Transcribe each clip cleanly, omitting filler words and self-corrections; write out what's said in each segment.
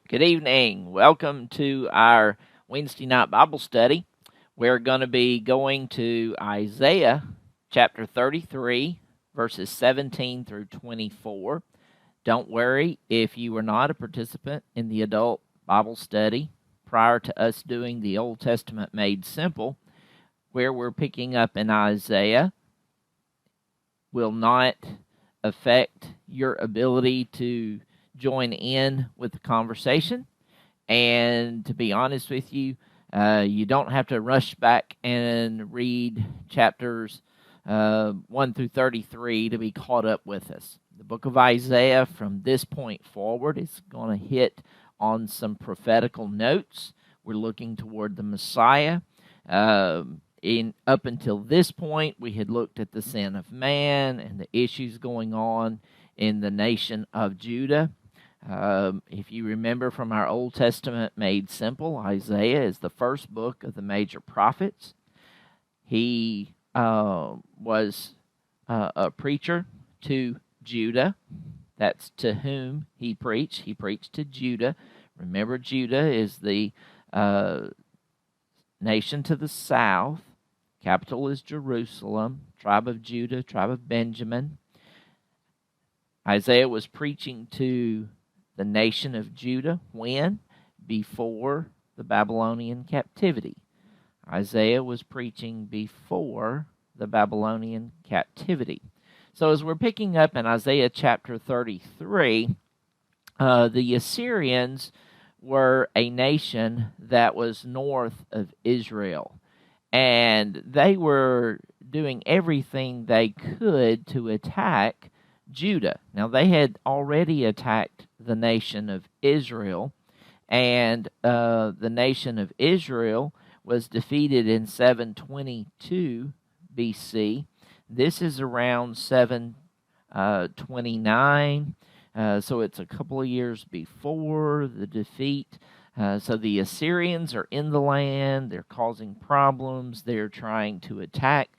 Good evening. Welcome to our Wednesday night Bible study. We're going to be going to Isaiah chapter 33, verses 17 through 24. Don't worry if you were not a participant in the adult Bible study prior to us doing the Old Testament Made Simple, where we're picking up in Isaiah, will not affect your ability to join in with the conversation. And to be honest with you, you don't have to rush back and read chapters 1 through 33 to be caught up with us. The book of Isaiah from this point forward is going to hit on some prophetical notes. We're looking toward the Messiah. Up until this point, we had looked at the sin of man and the issues going on in the nation of Judah. If you remember from our Old Testament Made Simple, Isaiah is the first book of the major prophets. He was a preacher to Judah. That's to whom he preached. He preached to Judah. Remember, Judah is the nation to the south. Capital is Jerusalem. Tribe of Judah, tribe of Benjamin. Isaiah was preaching to the nation of Judah when? Before the Babylonian captivity. Isaiah was preaching before the Babylonian captivity. So as we're picking up in Isaiah chapter 33, the Assyrians were a nation that was north of Israel. And they were doing everything they could to attack Judah. Now, they had already attacked the nation of Israel, and the nation of Israel was defeated in 722 BC. This is around 729, so it's a couple of years before the defeat. So the Assyrians are in the land. They're causing problems. They're trying to attack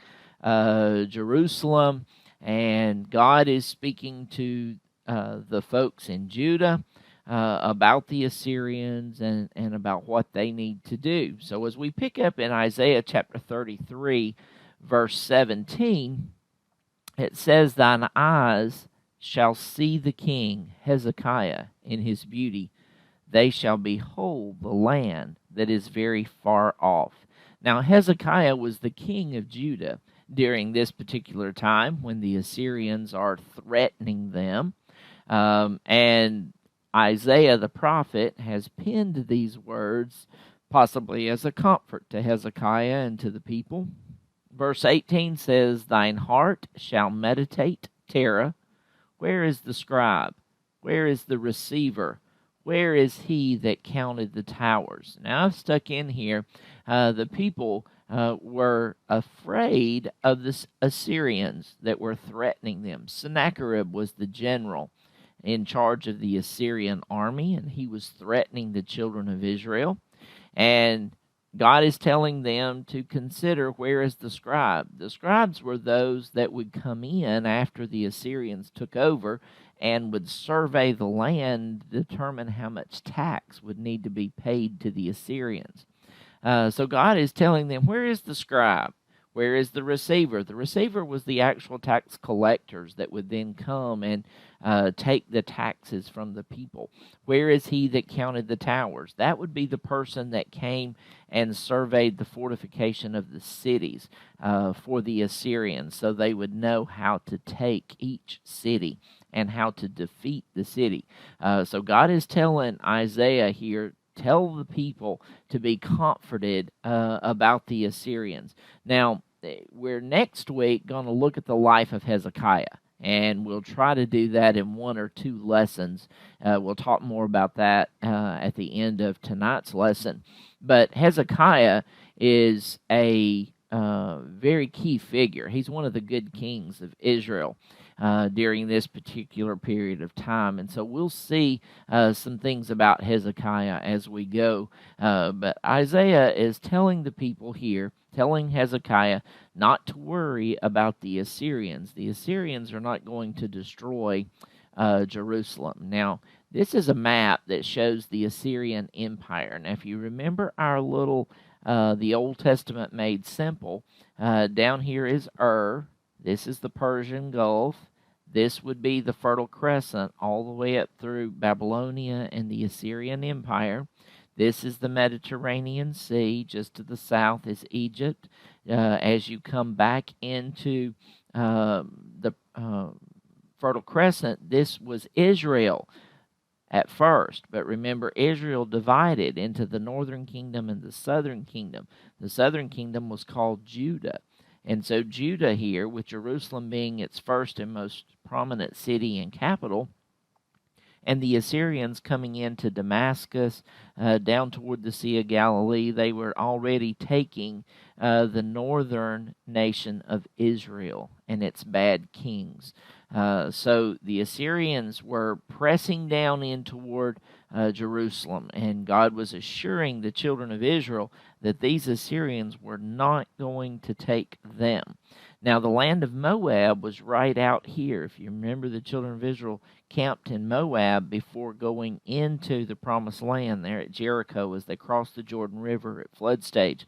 Jerusalem. And God is speaking to the folks in Judah about the Assyrians and about what they need to do. So as we pick up in Isaiah chapter 33, verse 17, it says, "Thine eyes shall see the king Hezekiah in his beauty. They shall behold the land that is very far off." Now, Hezekiah was the king of Judah during this particular time when the Assyrians are threatening them. And Isaiah the prophet has penned these words possibly as a comfort to Hezekiah and to the people. Verse 18 says, "Thine heart shall meditate terror. Where is the scribe? Where is the receiver? Where is he that counted the towers?" Now, I've stuck in here, the people were afraid of the Assyrians that were threatening them. Sennacherib was the general in charge of the Assyrian army, and he was threatening the children of Israel. And God is telling them to consider, where is the scribe? The scribes were those that would come in after the Assyrians took over and would survey the land, determine how much tax would need to be paid to the Assyrians. So God is telling them, where is the scribe? Where is the receiver? The receiver was the actual tax collectors that would then come and take the taxes from the people. Where is he that counted the towers? That would be the person that came and surveyed the fortification of the cities for the Assyrians, so they would know how to take each city and how to defeat the city. So God is telling Isaiah here, tell the people to be comforted about the Assyrians. Now, we're next week going to look at the life of Hezekiah, and we'll try to do that in one or two lessons. We'll talk more about that at the end of tonight's lesson. But Hezekiah is a very key figure. He's one of the good kings of Israel during this particular period of time. And so we'll see some things about Hezekiah as we go. But Isaiah is telling the people here, telling Hezekiah not to worry about the Assyrians. The Assyrians are not going to destroy Jerusalem. Now, This is a map that shows the Assyrian Empire. Now, if you remember our little, the Old Testament made simple, down here is Ur. This is the Persian Gulf. This would be the Fertile Crescent all the way up through Babylonia and the Assyrian Empire. This is the Mediterranean Sea. Just to the south is Egypt. As you come back into the Fertile Crescent, this was Israel at first. But remember, Israel divided into the northern kingdom and the southern kingdom. The southern kingdom was called Judah. And so Judah here, with Jerusalem being its first and most prominent city and capital, and the Assyrians coming into Damascus, down toward the Sea of Galilee, they were already taking the northern nation of Israel and its bad kings. So the Assyrians were pressing down in toward Jerusalem, and God was assuring the children of Israel that these Assyrians were not going to take them. Now, the land of Moab was right out here. If you remember, the children of Israel camped in Moab before going into the promised land there at Jericho as they crossed the Jordan River at flood stage.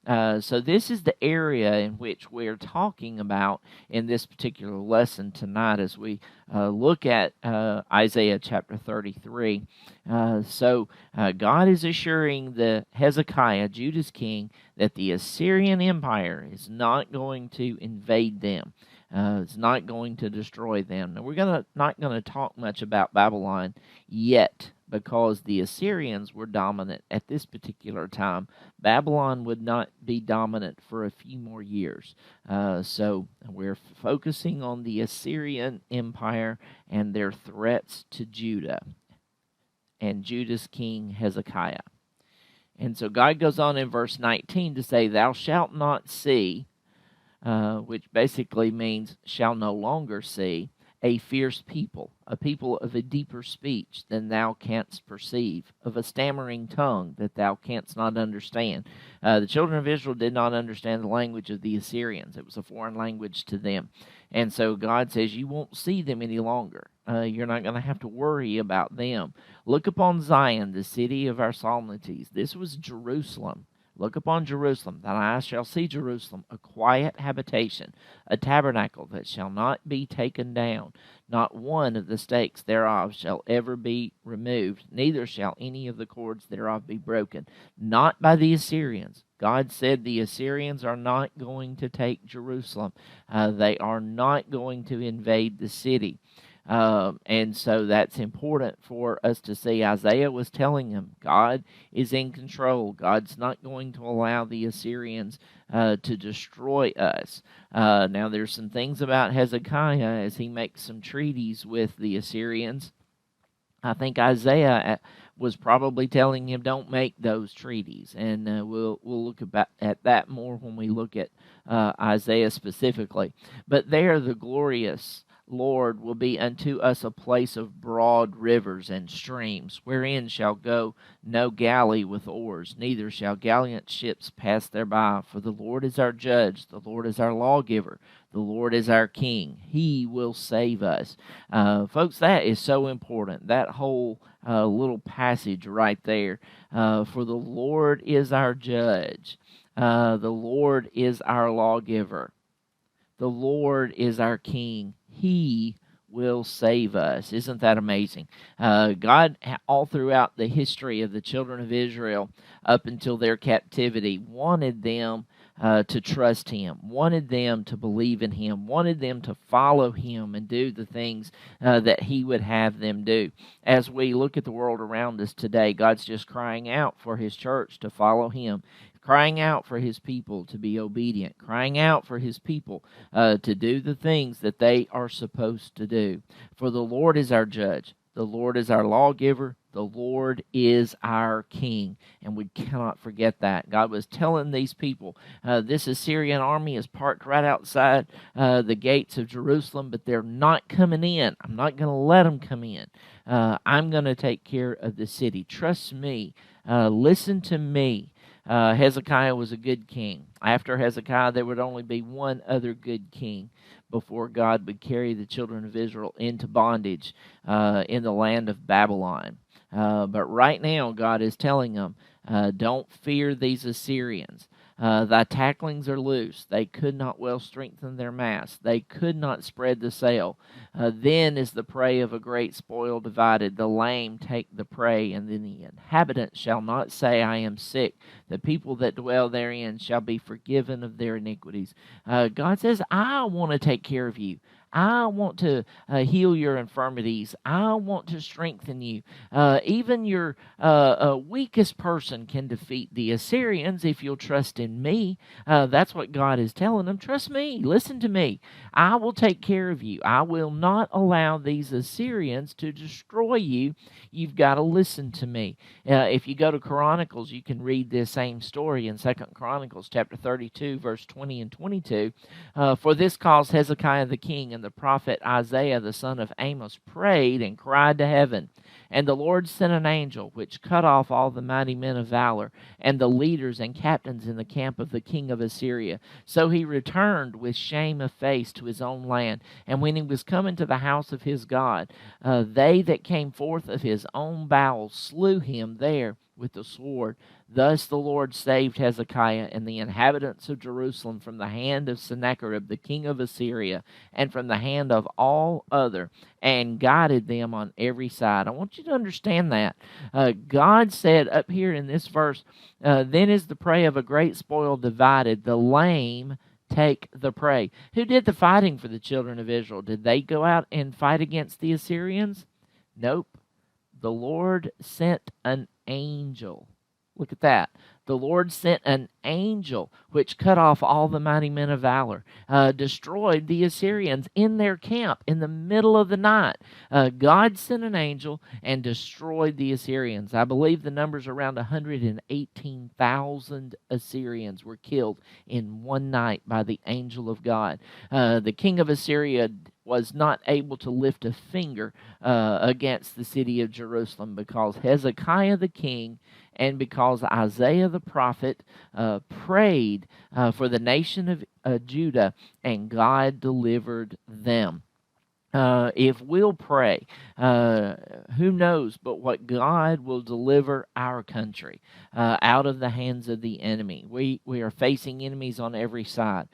So this is the area in which we're talking about in this particular lesson tonight as we look at Isaiah chapter 33. So God is assuring the Hezekiah, Judah's king, that the Assyrian Empire is not going to invade them. It's not going to destroy them. Now, we're not going to talk much about Babylon yet because the Assyrians were dominant at this particular time. Babylon would not be dominant for a few more years. So we're focusing on the Assyrian Empire and their threats to Judah and Judah's king Hezekiah. And so God goes on in verse 19 to say, "Thou shalt not see," which basically means shall no longer see, "a fierce people, a people of a deeper speech than thou canst perceive, of a stammering tongue that thou canst not understand." The children of Israel did not understand the language of the Assyrians. It was a foreign language to them. And so God says, you won't see them any longer. You're not going to have to worry about them. "Look upon Zion, the city of our solemnities." This was Jerusalem. "Look upon Jerusalem, thine eyes shall see Jerusalem, a quiet habitation, a tabernacle that shall not be taken down. Not one of the stakes thereof shall ever be removed, neither shall any of the cords thereof be broken." Not by the Assyrians. God said the Assyrians are not going to take Jerusalem. They are not going to invade the city. And so that's important for us to see. Isaiah was telling them God is in control. God's not going to allow the Assyrians to destroy us. Now, there's some things about Hezekiah as he makes some treaties with the Assyrians. I think Isaiah was probably telling him, don't make those treaties. And we'll look at that more when we look at Isaiah specifically. But there, the glorious Lord will be unto us a place of broad rivers and streams, wherein shall go no galley with oars, neither shall gallant ships pass thereby. For the Lord is our judge, the Lord is our lawgiver, the Lord is our king. He will save us. Folks, that is so important. That whole little passage right there. For the Lord is our judge. The Lord is our lawgiver. The Lord is our king. He will save us. Isn't that amazing? God, all throughout the history of the children of Israel, up until their captivity, wanted them to trust Him, wanted them to believe in Him, wanted them to follow Him and do the things that He would have them do. As we look at the world around us today, God's just crying out for His church to follow Him, crying out for His people to be obedient, crying out for His people to do the things that they are supposed to do. For the Lord is our judge. The Lord is our lawgiver. The Lord is our king. And we cannot forget that. God was telling these people, this Assyrian army is parked right outside the gates of Jerusalem, but they're not coming in. I'm not going to let them come in. I'm going to take care of the city. Trust me. Listen to me. Hezekiah was a good king. After Hezekiah, there would only be one other good king. before God would carry the children of Israel into bondage in the land of Babylon. But right now, God is telling them, don't fear these Assyrians. Thy tacklings are loose. They could not well strengthen their mass. They could not spread the sail. Then is the prey of a great spoil divided. The lame take the prey, and then the inhabitants shall not say, I am sick. The people that dwell therein shall be forgiven of their iniquities. God says, I want to take care of you. I want to heal your infirmities. I want to strengthen you. Even your weakest person can defeat the Assyrians if you'll trust in me. That's what God is telling them. Trust me. Listen to me. I will take care of you. I will not allow these Assyrians to destroy you. You've got to listen to me. If you go to Chronicles, you can read this same story in 2 Chronicles chapter 32, verse 20 and 22. For this cause Hezekiah the king and the prophet Isaiah the son of Amos prayed and cried to heaven. And the Lord sent an angel, which cut off all the mighty men of valor, and the leaders and captains in the camp of the king of Assyria. So he returned with shame of face to his own land. And when he was come into the house of his God, they that came forth of his own bowels slew him there with the sword. Thus the Lord saved Hezekiah and the inhabitants of Jerusalem from the hand of Sennacherib the king of Assyria, and from the hand of all other, and guided them on every side. I want you to understand that. God said up here in this verse, then is the prey of a great spoil divided, the lame take the prey. Who did the fighting for the children of Israel? Did they go out and fight against the Assyrians? Nope. The Lord sent an angel. Look at that. The Lord sent an angel which cut off all the mighty men of valor, destroyed the Assyrians in their camp in the middle of the night. God sent an angel and destroyed the Assyrians. I believe the number's around 118,000 Assyrians were killed in one night by the angel of God. The king of Assyria was not able to lift a finger against the city of Jerusalem because Hezekiah the king and because Isaiah the prophet prayed for the nation of Judah, and God delivered them. If we'll pray, who knows but what God will deliver our country out of the hands of the enemy. We are facing enemies on every side.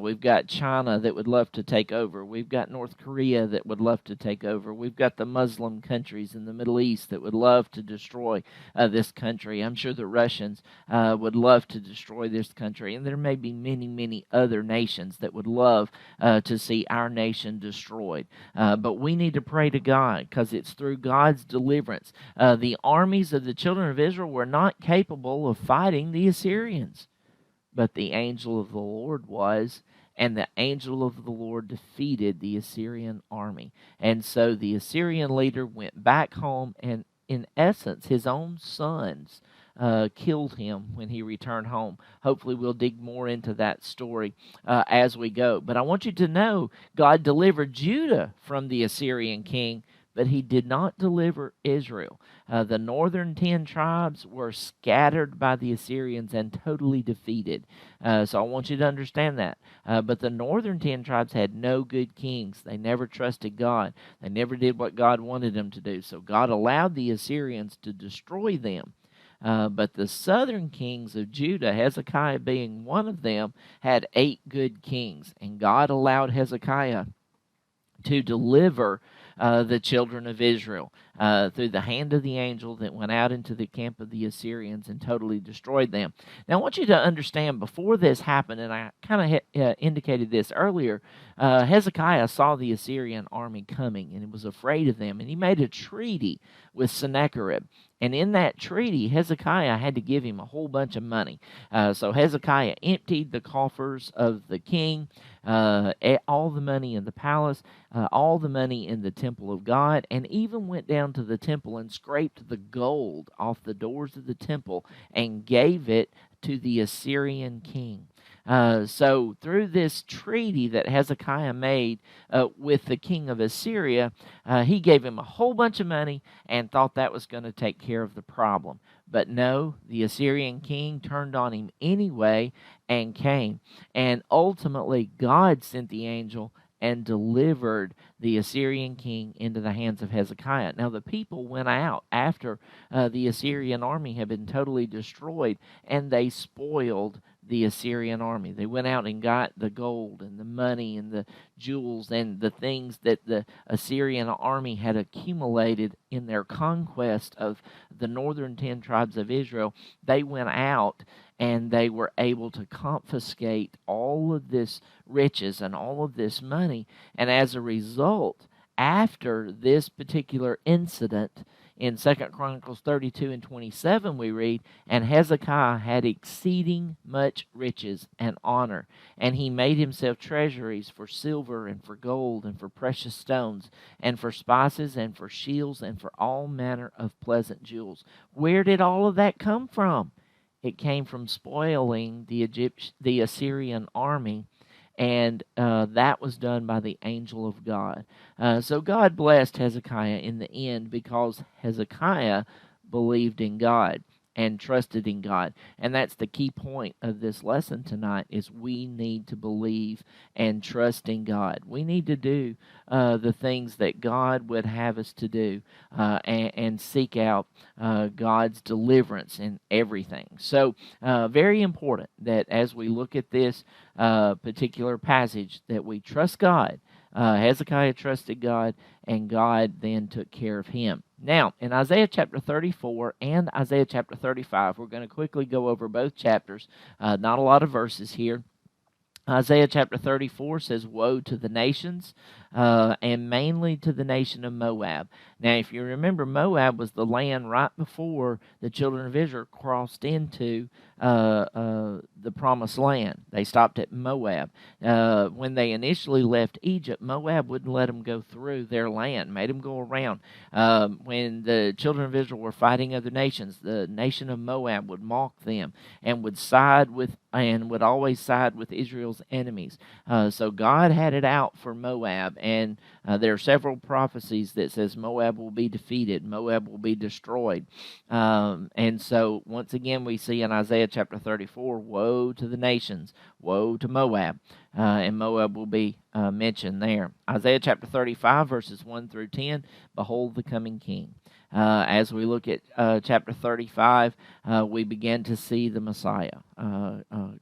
We've got China that would love to take over. We've got North Korea that would love to take over. We've got the Muslim countries in the Middle East that would love to destroy this country. I'm sure the Russians would love to destroy this country. And there may be many, many other nations that would love to see our nation destroyed. But we need to pray to God because it's through God's deliverance. The armies of the children of Israel were not capable of fighting the Assyrians, but the angel of the Lord was, and the angel of the Lord defeated the Assyrian army. And so the Assyrian leader went back home, and in essence, his own sons killed him when he returned home. Hopefully we'll dig more into that story as we go. But I want you to know God delivered Judah from the Assyrian king, but he did not deliver Israel. The northern 10 tribes were scattered by the Assyrians and totally defeated. So I want you to understand that. But the northern 10 tribes had no good kings. They never trusted God. They never did what God wanted them to do. So God allowed the Assyrians to destroy them. But the southern kings of Judah, Hezekiah being one of them, had 8 good kings. And God allowed Hezekiah to deliver the children of Israel through the hand of the angel that went out into the camp of the Assyrians and totally destroyed them. Now, I want you to understand, before this happened, and I kind of indicated this earlier, Hezekiah saw the Assyrian army coming, and he was afraid of them, and he made a treaty with Sennacherib. And in that treaty, Hezekiah had to give him a whole bunch of money. So Hezekiah emptied the coffers of the king, all the money in the palace, all the money in the temple of God, and even went down to the temple and scraped the gold off the doors of the temple and gave it to the Assyrian king. So through this treaty that Hezekiah made with the king of Assyria, he gave him a whole bunch of money and thought that was going to take care of the problem. But no, the Assyrian king turned on him anyway and came. And ultimately, God sent the angel and delivered the Assyrian king into the hands of Hezekiah. Now, the people went out after the Assyrian army had been totally destroyed, and they spoiled the Assyrian army. They went out and got the gold and the money and the jewels and the things that the Assyrian army had accumulated in their conquest of the northern 10 tribes of Israel. They went out and they were able to confiscate all of this riches and all of this money. And as a result, after this particular incident, in 2 Chronicles 32 and 27, we read, "And Hezekiah had exceeding much riches and honor, and he made himself treasuries for silver and for gold and for precious stones and for spices and for shields and for all manner of pleasant jewels." Where did all of that come from? It came from spoiling the Assyrian army, and that was done by the angel of God. So God blessed Hezekiah in the end because Hezekiah believed in God and trusted in God. And that's the key point of this lesson tonight, is we need to believe and trust in God. We need to do the things that God would have us to do, and seek out God's deliverance in everything. So very important that as we look at this particular passage, that we trust God. Hezekiah trusted God, and God then took care of him. Now, in Isaiah chapter 34 and Isaiah chapter 35, we're going to quickly go over both chapters. Not a lot of verses here. Isaiah chapter 34 says, "Woe to the nations," and mainly to the nation of Moab. Now, if you remember, Moab was the land right before the children of Israel crossed into the promised land. They stopped at Moab. When they initially left Egypt, Moab wouldn't let them go through their land, made them go around. When the children of Israel were fighting other nations, the nation of Moab would mock them and would always side with Israel's enemies. So God had it out for Moab, and there are several prophecies that says Moab will be defeated, Moab will be destroyed. And so once again we see in Isaiah chapter 34, woe to the nations, woe to Moab, and Moab will be mentioned there. Isaiah chapter 35 verses 1 through 10, behold the coming king. As we look at chapter 35, we begin to see the Messiah,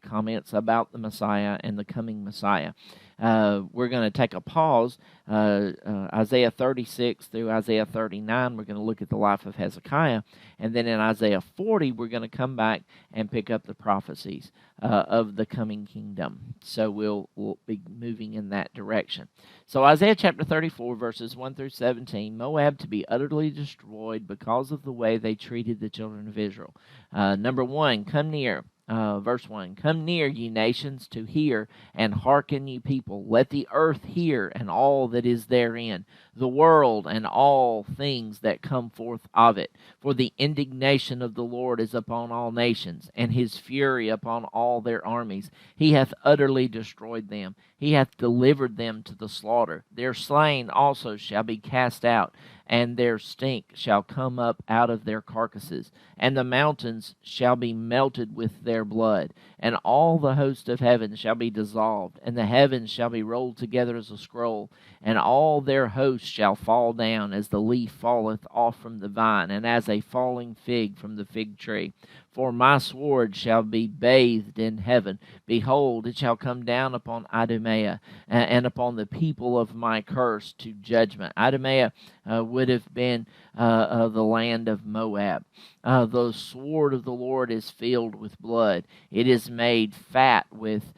comments about the Messiah and the coming Messiah. We're going to take a pause. Isaiah 36 through Isaiah 39, we're going to look at the life of Hezekiah. And then in Isaiah 40, we're going to come back and pick up the prophecies of the coming kingdom. So we'll be moving in that direction. So Isaiah chapter 34, verses 1 through 17, Moab to be utterly destroyed because of the way they treated the children of Israel. Number 1, come near. Verse 1, "Come near, ye nations, to hear, and hearken, ye people. Let the earth hear, and all that is therein, the world, and all things that come forth of it. For the indignation of the Lord is upon all nations, and his fury upon all their armies. He hath utterly destroyed them. He hath delivered them to the slaughter. Their slain also shall be cast out, and their stink shall come up out of their carcasses, and the mountains shall be melted with their blood, and all the host of heaven shall be dissolved, and the heavens shall be rolled together as a scroll, and all their hosts shall fall down as the leaf falleth off from the vine, and as a falling fig from the fig tree. For my sword shall be bathed in heaven. Behold, it shall come down upon Idumea, and upon the people of my curse to judgment." Idumea would have been the land of Moab. "The sword of the Lord is filled with blood. It is made fat with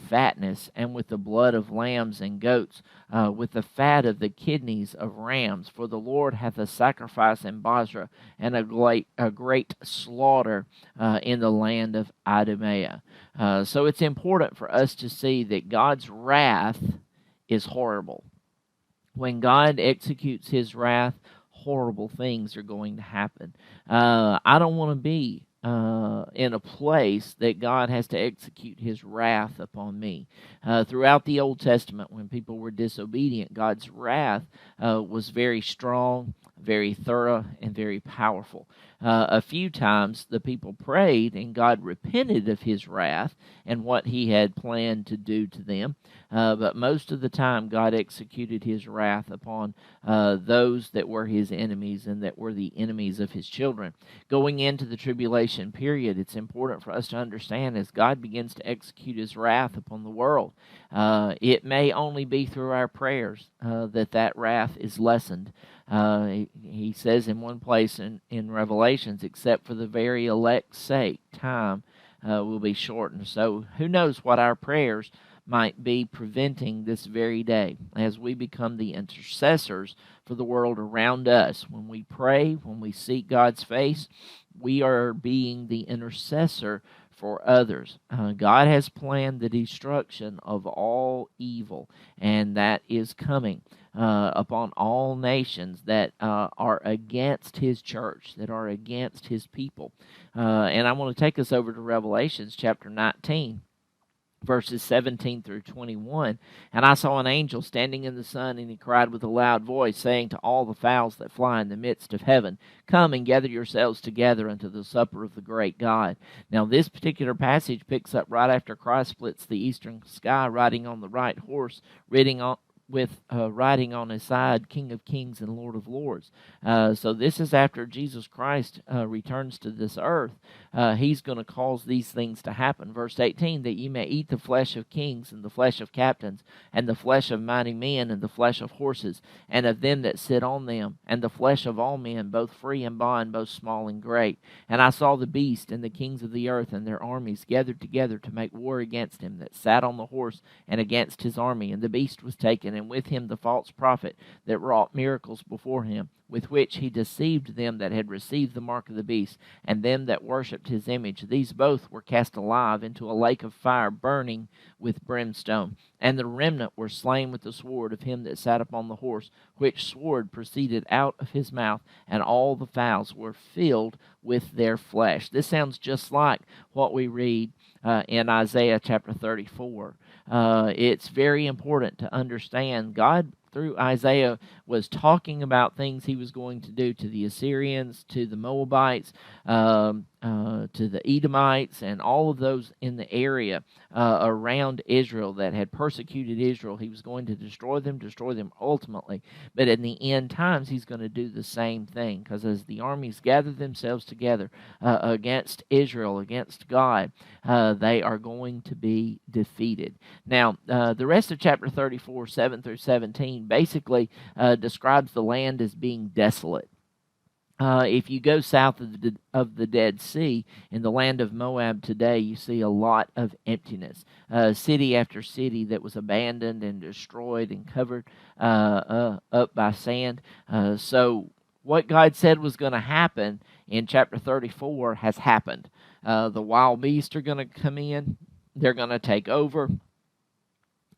fatness, and with the blood of lambs and goats, with the fat of the kidneys of rams. For the Lord hath a sacrifice in Bozrah, and a great slaughter in the land of Idumea." So it's important for us to see that God's wrath is horrible. When God executes his wrath, horrible things are going to happen. I don't want to be in a place that God has to execute his wrath upon me. Throughout the Old Testament, when people were disobedient, God's wrath was very strong, very thorough and very powerful. A few times the people prayed and God repented of his wrath and what he had planned to do to them. But most of the time, God executed his wrath upon those that were his enemies and that were the enemies of his children. Going into the tribulation period, it's important for us to understand as God begins to execute his wrath upon the world, it may only be through our prayers that wrath is lessened. He says in one place in Revelations, except for the very elect's sake, time will be shortened. So who knows what our prayers might be preventing this very day as we become the intercessors for the world around us. When we pray, when we seek God's face, we are being the intercessor for others. God has planned the destruction of all evil, and that is coming upon all nations that are against his church, that are against his people. And I want to take us over to Revelations chapter 19. Verses 17 through 21. And I saw an angel standing in the sun, and he cried with a loud voice, saying to all the fowls that fly in the midst of heaven, come and gather yourselves together unto the supper of the great God. Now this particular passage picks up right after Christ splits the eastern sky, riding on the right horse, riding on his side, King of Kings and Lord of Lords. So this is after Jesus Christ returns to this earth. He's going to cause these things to happen. Verse 18, that ye may eat the flesh of kings, and the flesh of captains, and the flesh of mighty men, and the flesh of horses, and of them that sit on them, and the flesh of all men, both free and bond, both small and great. And I saw the beast and the kings of the earth and their armies gathered together to make war against him that sat on the horse and against his army. And the beast was taken, and with him the false prophet that wrought miracles before him, with which he deceived them that had received the mark of the beast, and them that worshipped his image. These both were cast alive into a lake of fire burning with brimstone. And the remnant were slain with the sword of him that sat upon the horse, which sword proceeded out of his mouth, and all the fowls were filled with their flesh. This sounds just like what we read in Isaiah chapter 34. It's very important to understand God through Isaiah was talking about things he was going to do to the Assyrians, to the Moabites, to the Edomites, and all of those in the area around Israel that had persecuted Israel. He was going to destroy them ultimately. But in the end times, he's going to do the same thing, because as the armies gather themselves together against Israel, against God, they are going to be defeated. Now, the rest of chapter 34, 7 through 17, basically describes the land as being desolate. If you go south of the Dead Sea, in the land of Moab today, you see a lot of emptiness. City after city that was abandoned and destroyed and covered up by sand. So what God said was going to happen in chapter 34 has happened. The wild beasts are going to come in. They're going to take over.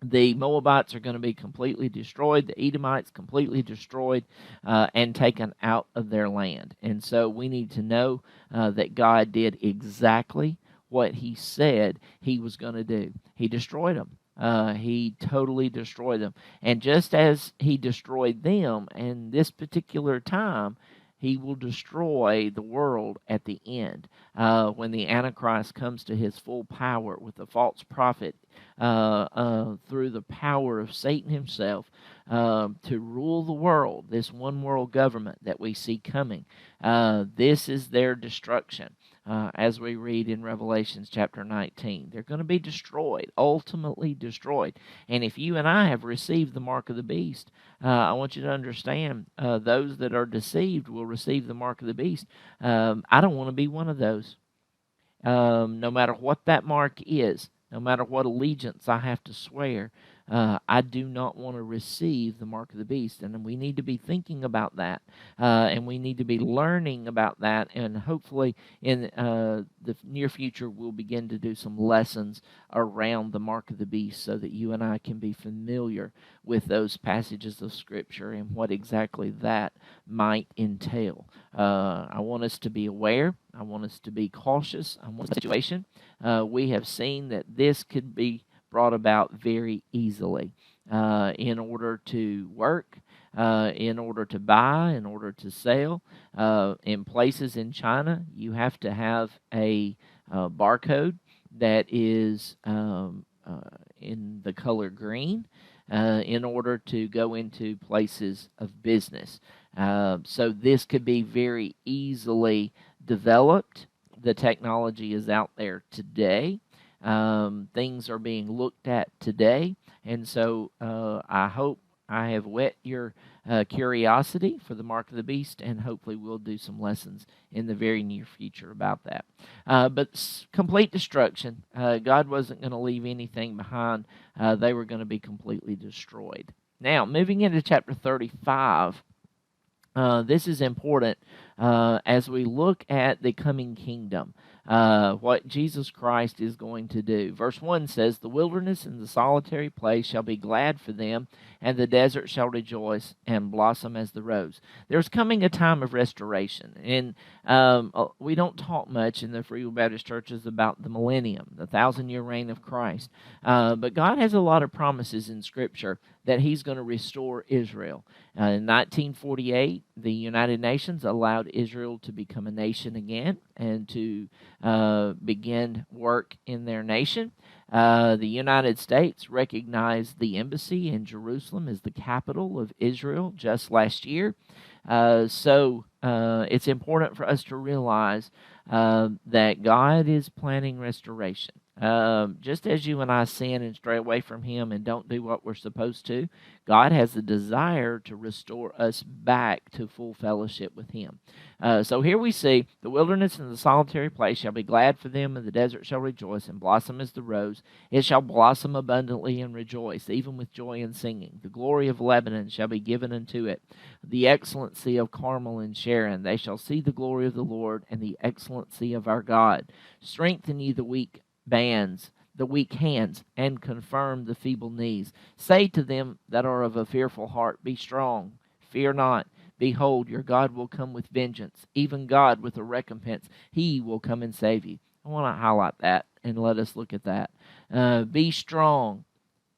The Moabites are going to be completely destroyed. The Edomites completely destroyed and taken out of their land. And so we need to know that God did exactly what he said he was going to do. He destroyed them. He totally destroyed them. And just as he destroyed them in this particular time, he will destroy the world at the end when the Antichrist comes to his full power with the false prophet through the power of Satan himself to rule the world, this one world government that we see coming. This is their destruction. As we read in Revelations chapter 19. They're going to be destroyed, ultimately destroyed. And if you and I have received the mark of the beast, I want you to understand those that are deceived will receive the mark of the beast. I don't want to be one of those. No matter what that mark is, no matter what allegiance I have to swear, I do not want to receive the mark of the beast. And we need to be thinking about that. And we need to be learning about that. And hopefully in the near future, we'll begin to do some lessons around the mark of the beast so that you and I can be familiar with those passages of Scripture and what exactly that might entail. I want us to be aware. I want us to be cautious. I want the situation. We have seen that this could be brought about very easily in order to work, in order to buy, in order to sell. In places in China, you have to have a barcode that is in the color green in order to go into places of business. So this could be very easily developed. The technology is out there today. Things are being looked at today. And so I hope I have whet your curiosity for the mark of the beast, and hopefully we'll do some lessons in the very near future about that. But complete destruction. God wasn't going to leave anything behind. They were going to be completely destroyed. Now, moving into chapter 35, this is important as we look at the coming kingdom, what Jesus Christ is going to do. Verse 1 says, "The wilderness and the solitary place shall be glad for them, and the desert shall rejoice and blossom as the rose." There's coming a time of restoration. And we don't talk much in the Free Will Baptist churches about the millennium, the 1,000-year reign of Christ. But God has a lot of promises in Scripture that He's going to restore Israel. In 1948, the United Nations allowed Israel to become a nation again and to begin work in their nation. The United States recognized the embassy in Jerusalem as the capital of Israel just last year. So it's important for us to realize that God is planning restoration. Just as you and I sin and stray away from Him and don't do what we're supposed to, God has a desire to restore us back to full fellowship with Him. So here we see, "The wilderness and the solitary place shall be glad for them, and the desert shall rejoice and blossom as the rose. It shall blossom abundantly and rejoice, even with joy and singing. The glory of Lebanon shall be given unto it, the excellency of Carmel and Sharon. They shall see the glory of the Lord and the excellency of our God. Strengthen ye the weak hands, and confirm the feeble knees. Say to them that are of a fearful heart, Be strong, fear not. Behold, your God will come with vengeance, even God with a recompense. He will come and save you." I want to highlight that and let us look at that. Be strong,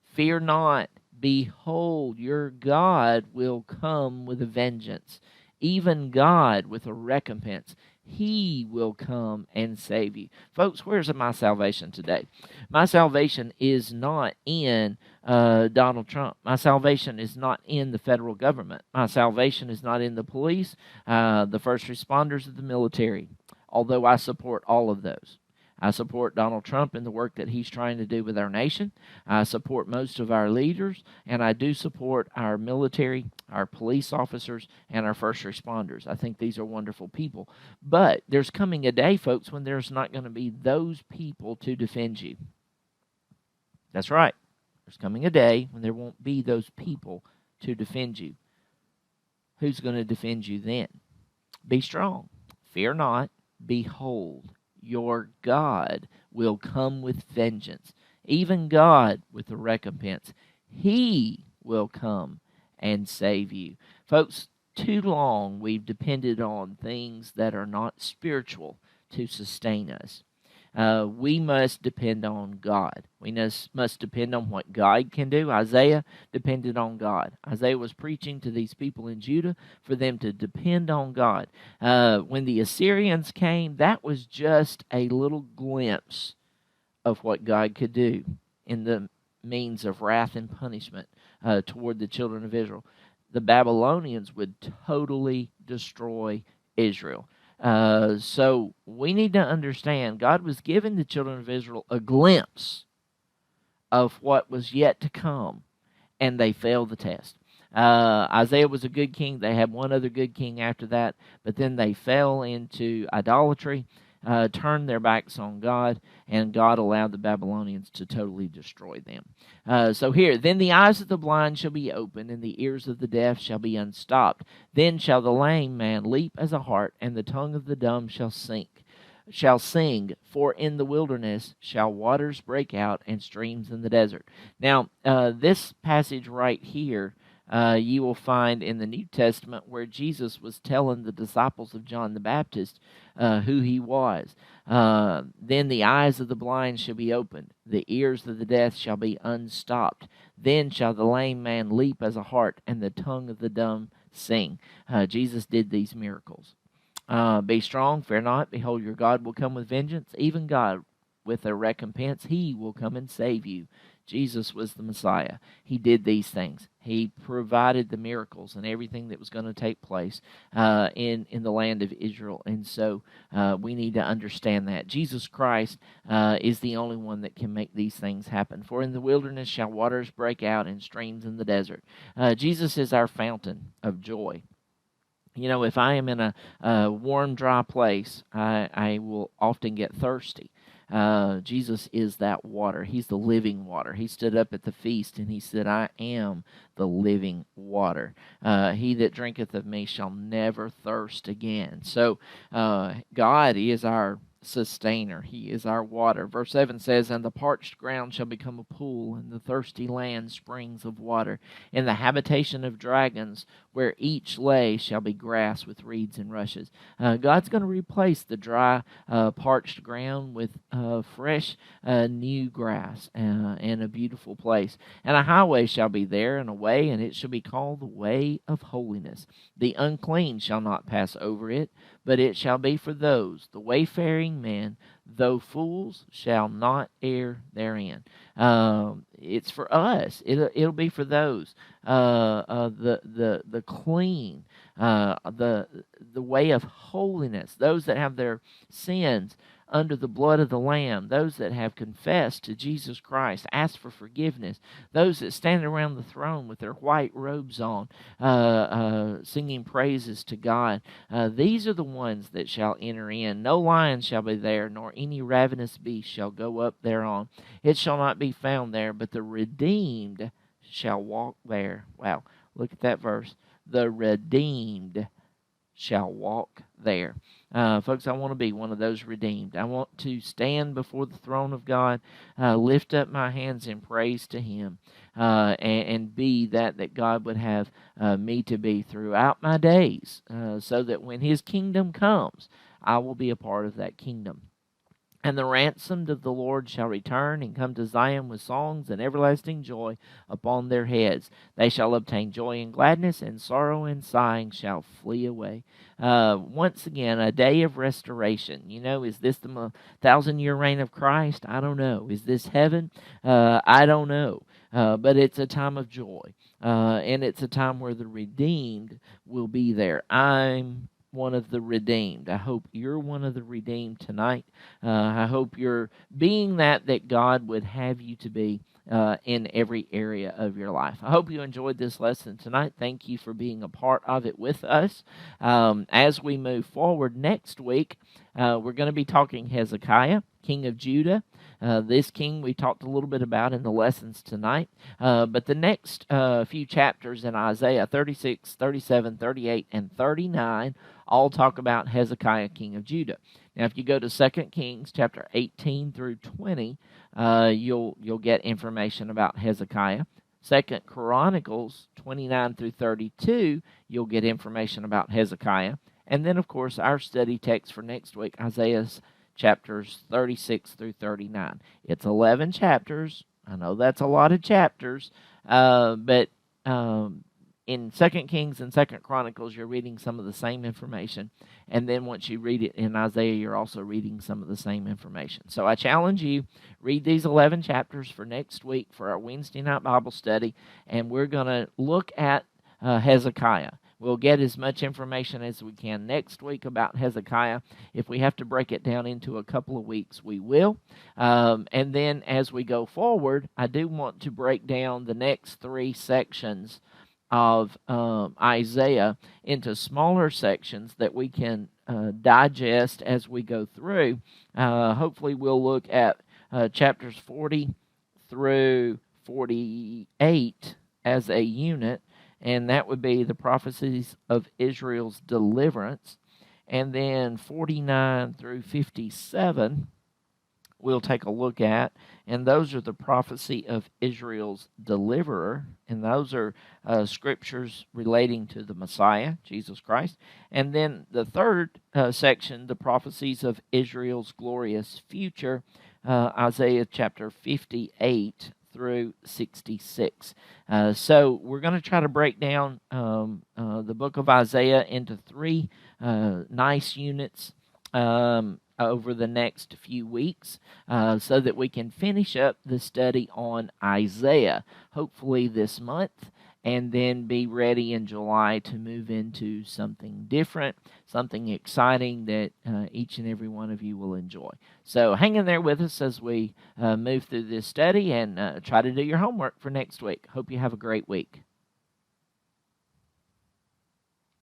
fear not. Behold, your God will come with a vengeance, even God with a recompense. He will come and save you. Folks, where's my salvation today? My salvation is not in Donald Trump. My salvation is not in the federal government. My salvation is not in the police, the first responders, of the military, although I support all of those. I support Donald Trump in the work that he's trying to do with our nation. I support most of our leaders, and I do support our military, our police officers, and our first responders. I think these are wonderful people. But there's coming a day, folks, when there's not going to be those people to defend you. That's right. There's coming a day when there won't be those people to defend you. Who's going to defend you then? Be strong. Fear not. Behold, your God will come with vengeance, even God with a recompense. He will come and save you. Folks, too long we've depended on things that are not spiritual to sustain us. We must depend on God. We must depend on what God can do. Isaiah depended on God. Isaiah was preaching to these people in Judah for them to depend on God. When the Assyrians came, that was just a little glimpse of what God could do in the means of wrath and punishment toward the children of Israel. The Babylonians would totally destroy Israel. So we need to understand God was giving the children of Israel a glimpse of what was yet to come, and they failed the test. Isaiah was a good king. They had one other good king after that, but then they fell into idolatry, turned their backs on God, and God allowed the Babylonians to totally destroy them. So here, "Then the eyes of the blind shall be opened, and the ears of the deaf shall be unstopped. Then shall the lame man leap as a hart, and the tongue of the dumb shall sing, for in the wilderness shall waters break out and streams in the desert." Now, this passage right here you will find in the New Testament where Jesus was telling the disciples of John the Baptist who he was. Then the eyes of the blind shall be opened, the ears of the deaf shall be unstopped. Then shall the lame man leap as a hart, and the tongue of the dumb sing. Jesus did these miracles. Be strong, fear not. Behold, your God will come with vengeance, even God with a recompense. He will come and save you. Jesus was the Messiah. He did these things. He provided the miracles and everything that was going to take place in the land of Israel. And so we need to understand that. Jesus Christ is the only one that can make these things happen. For in the wilderness shall waters break out and streams in the desert. Jesus is our fountain of joy. You know, if I am in a warm, dry place, I will often get thirsty. Jesus is that water. He's the living water. He stood up at the feast and he said, I am the living water. He that drinketh of me shall never thirst again. So God is our sustainer. He is our water. Verse 7 says, and the parched ground shall become a pool, and the thirsty land springs of water. In the habitation of dragons, where each lay, shall be grass with reeds and rushes. God's going to replace the dry, parched ground with fresh, new grass and a beautiful place. And a highway shall be there, and a way, and it shall be called the way of holiness. The unclean shall not pass over it, but it shall be for those, the wayfaring men, though fools, shall not err therein. It's for us. It'll be for those, the clean, the way of holiness, those that have their sins under the blood of the Lamb, those that have confessed to Jesus Christ, asked for forgiveness, those that stand around the throne with their white robes on, singing praises to God. These are the ones that shall enter in. No lion shall be there, nor any ravenous beast shall go up thereon. It shall not be found there, but the redeemed shall walk there. Wow, look at that verse. The redeemed shall walk there. Folks, I want to be one of those redeemed. I want to stand before the throne of God, lift up my hands in praise to Him, and be that God would have me to be throughout my days, so that when His kingdom comes, I will be a part of that kingdom. And the ransomed of the Lord shall return and come to Zion with songs and everlasting joy upon their heads. They shall obtain joy and gladness, and sorrow and sighing shall flee away. Once again, a day of restoration. You know, is this the 1,000-year reign of Christ? I don't know. Is this heaven? I don't know. But it's a time of joy. And it's a time where the redeemed will be there. I'm one of the redeemed. I hope you're one of the redeemed tonight. I hope you're being that God would have you to be in every area of your life. I hope you enjoyed this lesson tonight. Thank you for being a part of it with us. As we move forward next week, we're going to be talking Hezekiah, king of Judah. This king we talked a little bit about in the lessons tonight. But the next few chapters in Isaiah 36, 37, 38, and 39 all talk about Hezekiah, king of Judah. Now, if you go to 2 Kings chapter 18 through 20, you'll get information about Hezekiah. 2 Chronicles 29 through 32, you'll get information about Hezekiah. And then, of course, our study text for next week, Isaiah's chapters 36 through 39. It's 11 chapters. I know that's a lot of chapters, but in 2 Kings and 2 Chronicles, you're reading some of the same information. And then once you read it in Isaiah, you're also reading some of the same information. So I challenge you, read these 11 chapters for next week for our Wednesday night Bible study, and we're going to look at Hezekiah. We'll get as much information as we can next week about Hezekiah. If we have to break it down into a couple of weeks, we will. And then as we go forward, I do want to break down the next 3 sections of Isaiah into smaller sections that we can digest as we go through. Hopefully we'll look at chapters 40 through 48 as a unit, and that would be the prophecies of Israel's deliverance. And then 49 through 57 we'll take a look at, and those are the prophecy of Israel's deliverer, and those are scriptures relating to the Messiah, Jesus Christ. And then the third section, the prophecies of Israel's glorious future, Isaiah chapter 58 through 66. So we're going to try to break down the book of Isaiah into three nice units over the next few weeks so that we can finish up the study on Isaiah, hopefully this month, and then be ready in July to move into something different, something exciting that each and every one of you will enjoy. So hang in there with us as we move through this study and try to do your homework for next week. Hope you have a great week.